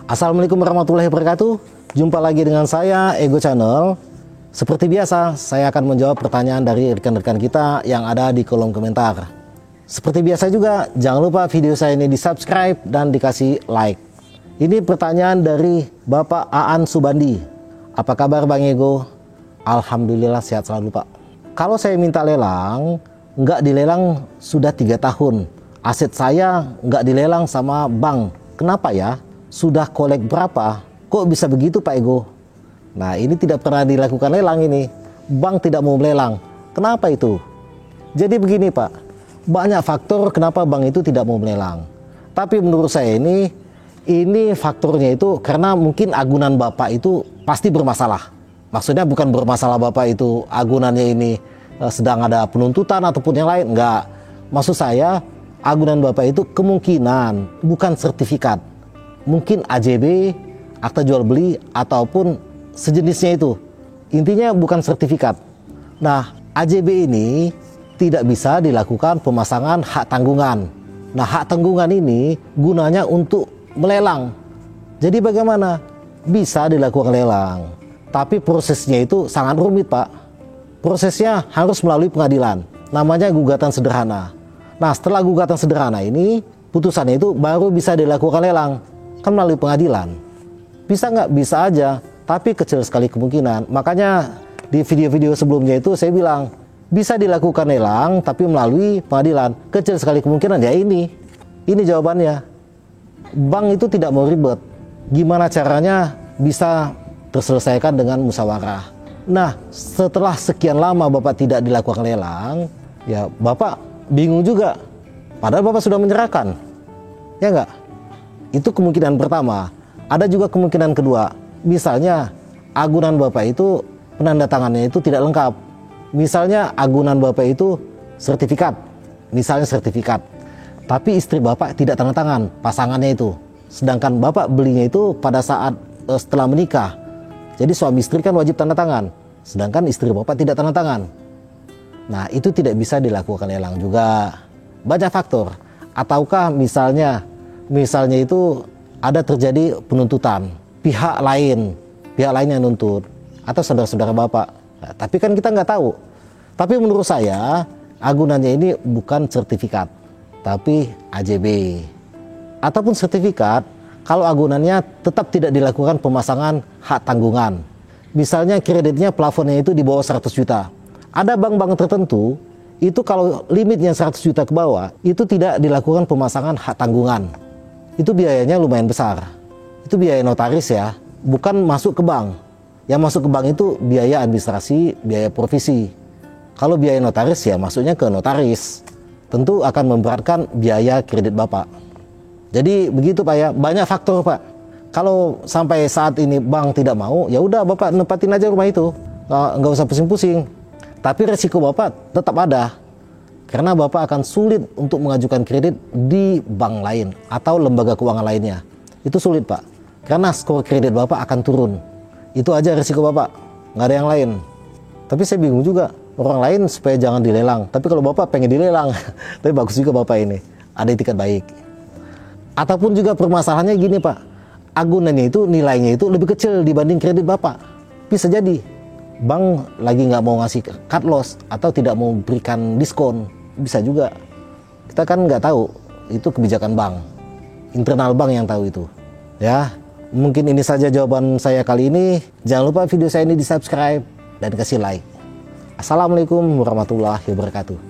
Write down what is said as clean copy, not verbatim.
Assalamualaikum warahmatullahi wabarakatuh. Jumpa lagi dengan saya, Ego Channel. Seperti biasa, saya akan menjawab pertanyaan dari rekan-rekan kita yang ada di kolom komentar. Seperti biasa juga, jangan lupa video saya ini di-subscribe dan dikasih like. Ini pertanyaan dari Bapak Aan Subandi. Apa kabar Bang Ego? Alhamdulillah sehat selalu Pak. Kalau saya minta lelang, nggak dilelang sudah 3 tahun. Aset saya nggak dilelang sama bank. Kenapa ya? Sudah kolek berapa? Kok bisa begitu Pak Ego? Nah, ini tidak pernah dilakukan lelang ini. Bank tidak mau melelang. Kenapa itu? Jadi begini Pak, banyak faktor kenapa bank itu tidak mau melelang. Tapi menurut saya ini faktornya itu karena mungkin agunan Bapak itu pasti bermasalah. Maksudnya bukan bermasalah Bapak itu agunannya ini sedang ada penuntutan ataupun yang lain. Enggak. Maksud saya agunan Bapak itu kemungkinan bukan sertifikat. Mungkin AJB, akta jual beli, ataupun sejenisnya itu. Intinya bukan sertifikat. Nah, AJB ini tidak bisa dilakukan pemasangan hak tanggungan. Nah, hak tanggungan ini gunanya untuk melelang. Jadi bagaimana? Bisa dilakukan lelang. Tapi prosesnya itu sangat rumit Pak. Prosesnya harus melalui pengadilan. Namanya gugatan sederhana. Nah, setelah gugatan sederhana ini, putusannya itu baru bisa dilakukan lelang. Kan melalui pengadilan. Bisa nggak? Bisa aja, tapi kecil sekali kemungkinan. Makanya di video-video sebelumnya itu saya bilang bisa dilakukan lelang tapi melalui pengadilan. Kecil sekali kemungkinan ya ini jawabannya. Bank itu tidak mau ribet. Gimana caranya bisa terselesaikan dengan musyawarah. Nah, setelah sekian lama Bapak tidak dilakukan lelang, ya Bapak bingung juga. Padahal Bapak sudah menyerahkan. Ya nggak? Itu kemungkinan pertama. Ada juga kemungkinan kedua. Misalnya agunan Bapak itu penandatangannya itu tidak lengkap. Misalnya agunan Bapak itu sertifikat. Misalnya sertifikat. Tapi istri Bapak tidak tanda tangan pasangannya itu. Sedangkan Bapak belinya itu pada saat setelah menikah. Jadi suami istri kan wajib tanda tangan. Sedangkan istri Bapak tidak tanda tangan. Nah, itu tidak bisa dilakukan lelang juga. Banyak faktor. Ataukah misalnya itu ada terjadi penuntutan, pihak lain yang nuntut, atau saudara-saudara Bapak. Nah, tapi kan kita nggak tahu. Tapi menurut saya agunannya ini bukan sertifikat, tapi AJB. Ataupun sertifikat, kalau agunannya tetap tidak dilakukan pemasangan hak tanggungan. Misalnya kreditnya plafonnya itu di bawah 100 juta. Ada bank-bank tertentu, itu kalau limitnya 100 juta ke bawah, itu tidak dilakukan pemasangan hak tanggungan. Itu biayanya lumayan besar. Itu biaya notaris ya, bukan masuk ke bank. Yang masuk ke bank itu biaya administrasi, biaya provisi. Kalau biaya notaris ya masuknya ke notaris. Tentu akan memberatkan biaya kredit Bapak. Jadi begitu Pak ya, banyak faktor Pak. Kalau sampai saat ini bank tidak mau, ya udah Bapak nempatin aja rumah itu. Nggak usah pusing-pusing. Tapi resiko Bapak tetap ada. Karena Bapak akan sulit untuk mengajukan kredit di bank lain atau lembaga keuangan lainnya. Itu sulit Pak. Karena skor kredit Bapak akan turun. Itu aja risiko Bapak. Nggak ada yang lain. Tapi saya bingung juga. Orang lain supaya jangan dilelang. Tapi kalau Bapak pengen dilelang. Tapi bagus juga Bapak ini. Ada etikat baik. Ataupun juga permasalahannya gini Pak. Agunannya itu nilainya itu lebih kecil dibanding kredit Bapak. Bisa jadi. Bank lagi nggak mau ngasih cut loss atau tidak mau berikan diskon. Bisa juga. Kita kan nggak tahu, itu kebijakan bank. Internal bank yang tahu itu. Ya, mungkin ini saja jawaban saya kali ini. Jangan lupa video saya ini di subscribe dan kasih like. Assalamualaikum warahmatullahi wabarakatuh.